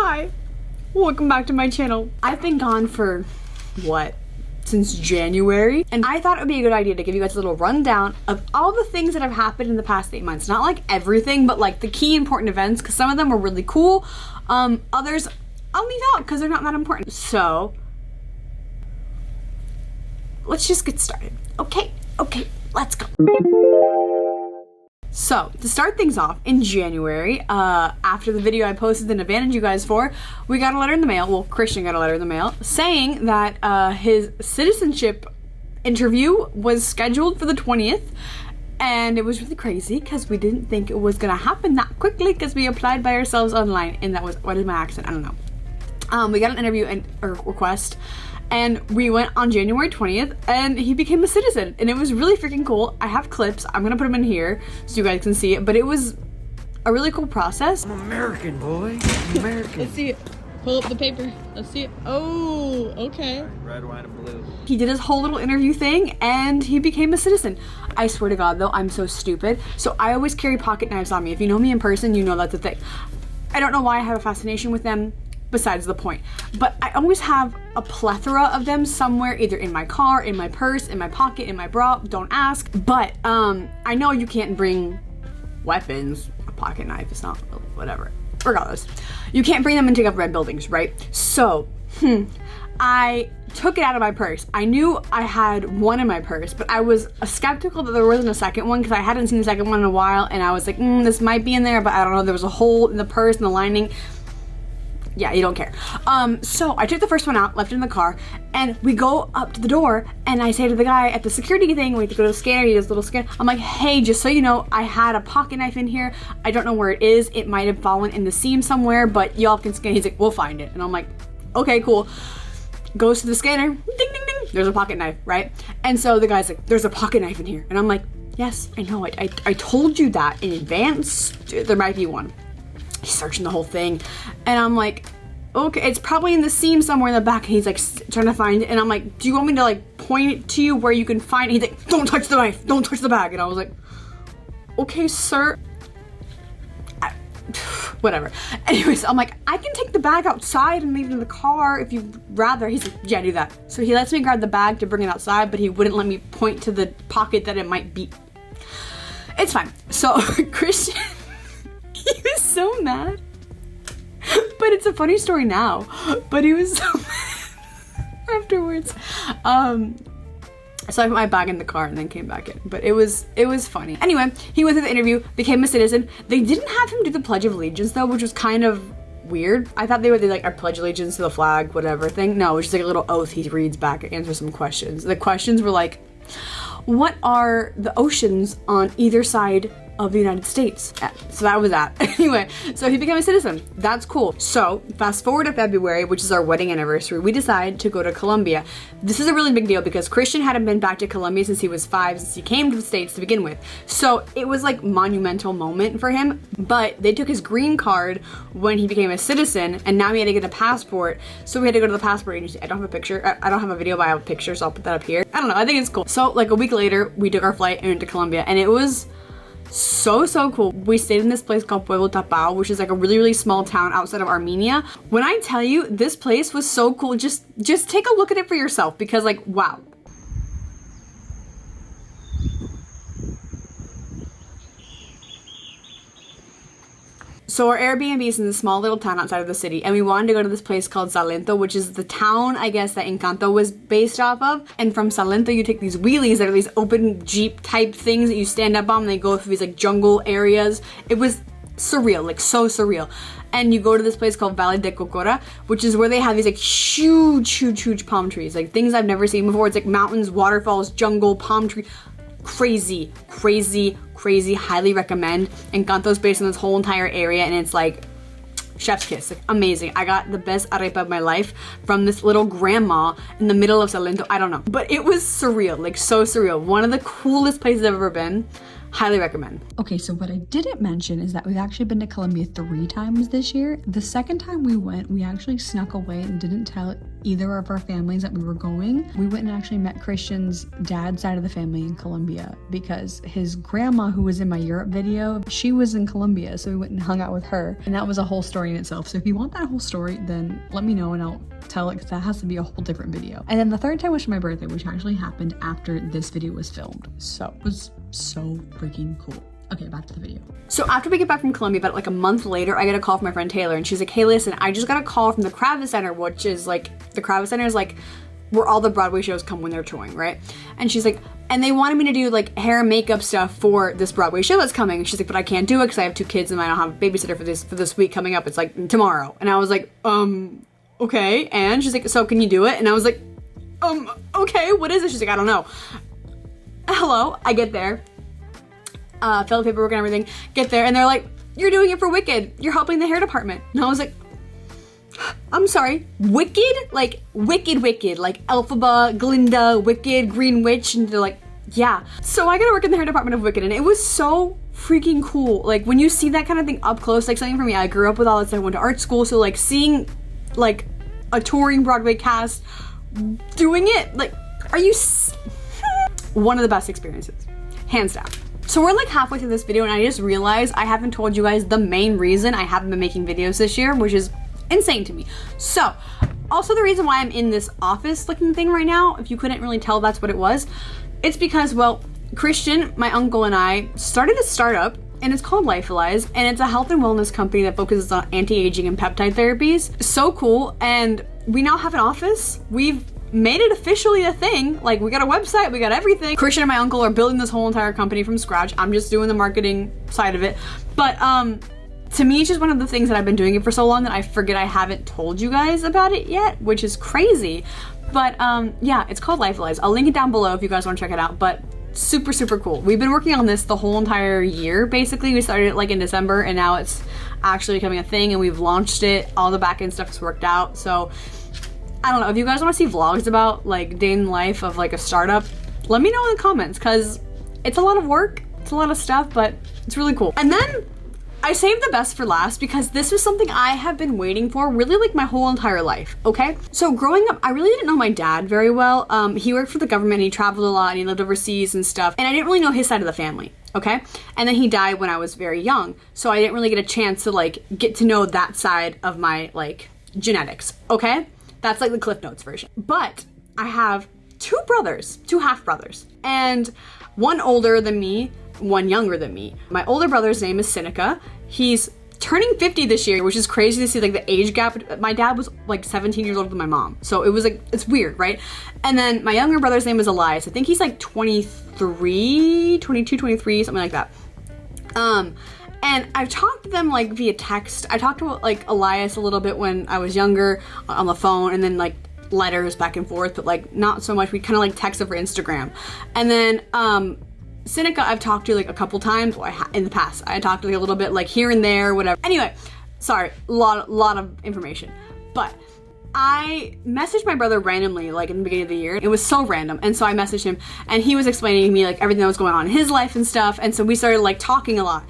Hi, welcome back to my channel. I've been gone for, what, since January? And I thought it would be a good idea to give you guys a little rundown of all the things that have happened in the past 8 months. Not like everything, but like the key important events, because some of them were really cool. Others I'll leave out because they're not that important. So, let's just get started. Okay, let's go. So, to start things off, in January, after the video I posted and abandoned you guys for, we got a letter in the mail, well, Christian got a letter in the mail, saying that his citizenship interview was scheduled for the 20th, and it was really crazy because we didn't think it was gonna happen that quickly because we applied by ourselves online, and that was, what is my accent? I don't know. We got an interview and request, and we went on January 20th, and he became a citizen, and it was really freaking cool. I have clips. I'm gonna put them in here so you guys can see it, but it was a really cool process. I'm American, boy. I'm American. Let's see it. Pull up the paper. Let's see it. Oh, okay. Red, white, and blue. He did his whole little interview thing, and he became a citizen. I swear to God, though, I'm so stupid. So I always carry pocket knives on me. If you know me in person, you know that's a thing. I don't know why I have a fascination with them. Besides the point, but I always have a plethora of them somewhere, either in my car, in my purse, in my pocket, in my bra, don't ask. But I know you can't bring weapons. A pocket knife is not, whatever, regardless, you can't bring them into government buildings, right? So I took it out of my purse. I knew I had one in my purse, but I was skeptical that there wasn't a second one because I hadn't seen the second one in a while, and I was like, this might be in there, but I don't know. There was a hole in the purse and the lining. Yeah, you don't care. So I took the first one out, left it in the car, and we go up to the door, and I say to the guy at the security thing, we have to go to the scanner, he does a little scan. I'm like, hey, just so you know, I had a pocket knife in here. I don't know where it is. It might have fallen in the seam somewhere, but y'all can scan. He's like, we'll find it. And I'm like, okay, cool. Goes to the scanner, ding, ding, ding. There's a pocket knife, right? And so the guy's like, there's a pocket knife in here. And I'm like, yes, I know. I told you that in advance. There might be one. He's searching the whole thing, and I'm like, okay, it's probably in the seam somewhere in the back. And he's like trying to find it, and I'm like, do you want me to like point it to you where you can find it? He's like, don't touch the knife, don't touch the bag. And I was like, okay, sir. Whatever. Anyways, I'm like, I can take the bag outside and leave it in the car if you'd rather. He's like, yeah, do that. So he lets me grab the bag to bring it outside, but he wouldn't let me point to the pocket that it might be. It's fine. So Christian, he was so mad, but it's a funny story now, but he was so mad afterwards. So I put my bag in the car and then came back in, but it was funny. Anyway, he went through the interview, became a citizen. They didn't have him do the Pledge of Allegiance though, which was kind of weird. I thought they would like, I pledge allegiance to the flag, whatever thing. No, it was just like a little oath he reads back, answers some questions. The questions were like, what are the oceans on either side of the United States? So that was that. Anyway, so he became a citizen. That's cool. So fast forward to February, which is our wedding anniversary, we decide to go to Colombia. This is a really big deal because Christian hadn't been back to Colombia since he was 5, since he came to the States to begin with. So it was like monumental moment for him, but they took his green card when he became a citizen, and now he had to get a passport. So we had to go to the passport agency. I don't have a picture. I don't have a video, but I have a picture, so I'll put that up here. I don't know. I think it's cool. So like a week later, we took our flight and went to Colombia, and it was so cool. We stayed in this place called Pueblo Tapao, which is like a really small town outside of Armenia. When I tell you this place was so cool, just take a look at it for yourself, because like, wow. So our Airbnb is in this small little town outside of the city, and we wanted to go to this place called Salento, which is the town, I guess, that Encanto was based off of. And from Salento, you take these wheelies that are these open Jeep type things that you stand up on, and they go through these like jungle areas. It was surreal, like so surreal. And you go to this place called Valle de Cocora, which is where they have these like huge palm trees, like things I've never seen before. It's like mountains, waterfalls, jungle, palm tree. Crazy, highly recommend. Encanto's based on this whole entire area, and it's like chef's kiss, like amazing. I got the best arepa of my life from this little grandma in the middle of Salento. I don't know, but it was surreal, like so surreal. One of the coolest places I've ever been. Highly recommend. Okay, so what I didn't mention is that we've actually been to Colombia 3 times this year. The second time we went, we actually snuck away and didn't tell either of our families that we were going. We went and actually met Christian's dad's side of the family in Colombia because his grandma, who was in my Europe video, she was in Colombia, so we went and hung out with her, and that was a whole story in itself. So if you want that whole story, then let me know and I'll tell it, because that has to be a whole different video. And then the third time was for my birthday, which actually happened after this video was filmed, so it was so freaking cool. Okay, back to the video. So after we get back from Colombia, about like a month later, I get a call from my friend Taylor, and she's like, hey, listen, I just got a call from the Kravitz Center, which is like, the Kravitz Center is like where all the Broadway shows come when they're touring, right? And she's like, and they wanted me to do like hair and makeup stuff for this Broadway show that's coming. And she's like, but I can't do it because I have 2 kids and I don't have a babysitter for this week coming up. It's like tomorrow. And I was like, okay. And she's like, so can you do it? And I was like, okay, what is it? She's like, I don't know. Hello, I get there. Fill out the paperwork and everything, get there, and they're like, you're doing it for Wicked. You're helping the hair department. And I was like, I'm sorry, Wicked? Like, Wicked, like Elphaba, Glinda, Wicked, Green Witch, and they're like, yeah. So I got to work in the hair department of Wicked, and it was so freaking cool. Like, when you see that kind of thing up close, like something for me, I grew up with all that stuff, I went to art school, so like seeing like a touring Broadway cast doing it, like, are you one of the best experiences, hands down. So we're like halfway through this video and I just realized I haven't told you guys the main reason I haven't been making videos this year, which is insane to me. So, also the reason why I'm in this office looking thing right now, if you couldn't really tell that's what it was, it's because, well, Christian, my uncle, and I started a startup, and it's called ILYYY, and it's a health and wellness company that focuses on anti-aging and peptide therapies. So cool, and we now have an office. We've made it officially a thing. Like, we got a website, we got everything. Christian and my uncle are building this whole entire company from scratch. I'm just doing the marketing side of it. But to me, it's just one of the things that I've been doing it for so long that I forget I haven't told you guys about it yet, which is crazy. But yeah, it's called ILYYY. I'll link it down below if you guys want to check it out. But super, super cool. We've been working on this the whole entire year, basically. We started it like in December, and now it's actually becoming a thing, and we've launched it. All the back end stuff is worked out. So I don't know, if you guys want to see vlogs about like day in the life of like a startup, let me know in the comments, because it's a lot of work, it's a lot of stuff, but it's really cool. And then I saved the best for last because this was something I have been waiting for really like my whole entire life, okay? So growing up, I really didn't know my dad very well. He worked for the government, he traveled a lot, and he lived overseas and stuff, and I didn't really know his side of the family, okay? And then he died when I was very young, so I didn't really get a chance to like get to know that side of my like genetics, okay? That's like the Cliff Notes version. But I have 2 brothers, 2 half brothers, and one older than me, one younger than me. My older brother's name is Seneca. He's turning 50 this year, which is crazy to see like the age gap. My dad was like 17 years older than my mom. So it was like, it's weird, right? And then my younger brother's name is Elias. I think he's like 23, 22, 23, something like that. And I've talked to them like via text. I talked to like Elias a little bit when I was younger on the phone, and then like letters back and forth, but like not so much. We kind of like text over Instagram. And then Seneca I've talked to like a couple times in the past. I talked to like a little bit like here and there, whatever. Anyway, sorry, lot of information. But I messaged my brother randomly like in the beginning of the year. It was so random, and so I messaged him, and he was explaining to me like everything that was going on in his life and stuff, and so we started like talking a lot.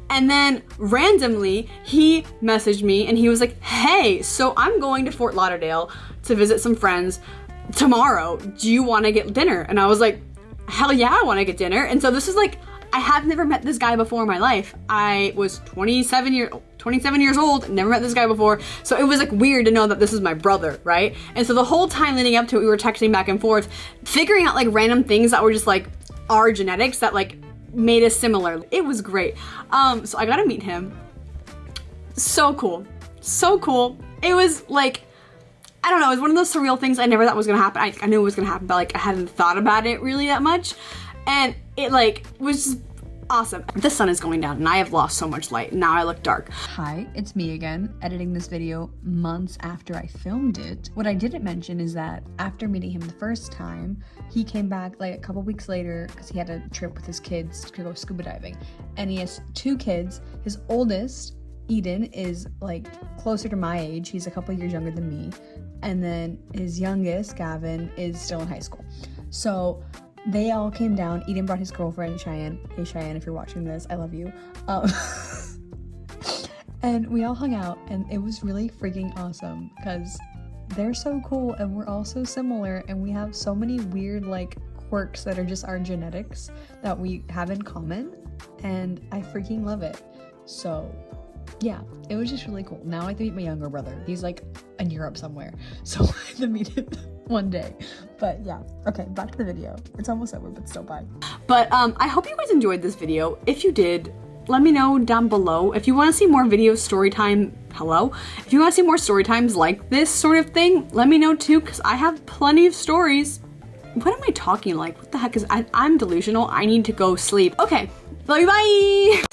And then randomly he messaged me and he was like, hey, so I'm going to Fort Lauderdale to visit some friends tomorrow. Do you want to get dinner? And I was like, hell yeah, I want to get dinner. And so this is like, I have never met this guy before in my life. I was 27 years old, never met this guy before. So it was like weird to know that this is my brother, right? And so the whole time leading up to it, we were texting back and forth, figuring out like random things that were just like our genetics that like made us similar. It was great. So I got to meet him. So cool. So cool. It was like, I don't know, it was one of those surreal things I never thought was gonna happen. I knew it was gonna happen, but like I hadn't thought about it really that much. And it like was just awesome. The sun is going down and I have lost so much light. Now I look dark. Hi, it's me again, editing this video months after I filmed it. What I didn't mention is that after meeting him the first time, he came back like a couple weeks later because he had a trip with his kids to go scuba diving. And he has 2 kids. His oldest, Eden, is like closer to my age. He's a couple years younger than me. And then his youngest, Gavin, is still in high school. So they all came down. Eden brought his girlfriend, Cheyenne. Hey, Cheyenne, if you're watching this, I love you. And we all hung out, and it was really freaking awesome because they're so cool and we're all so similar, and we have so many weird like quirks that are just our genetics that we have in common, and I freaking love it. So yeah, it was just really cool. Now I have to meet my younger brother. He's like in Europe somewhere, so I have to meet him one day. But yeah, okay, back to the video. It's almost over, but still, bye. But I hope you guys enjoyed this video. If you did, let me know down below. If you want to see more video story time, if you want to see more story times like this sort of thing, let me know too, because I have plenty of stories. What am I talking like? What the heck is I'm delusional. I need to go sleep. Okay, love you, bye.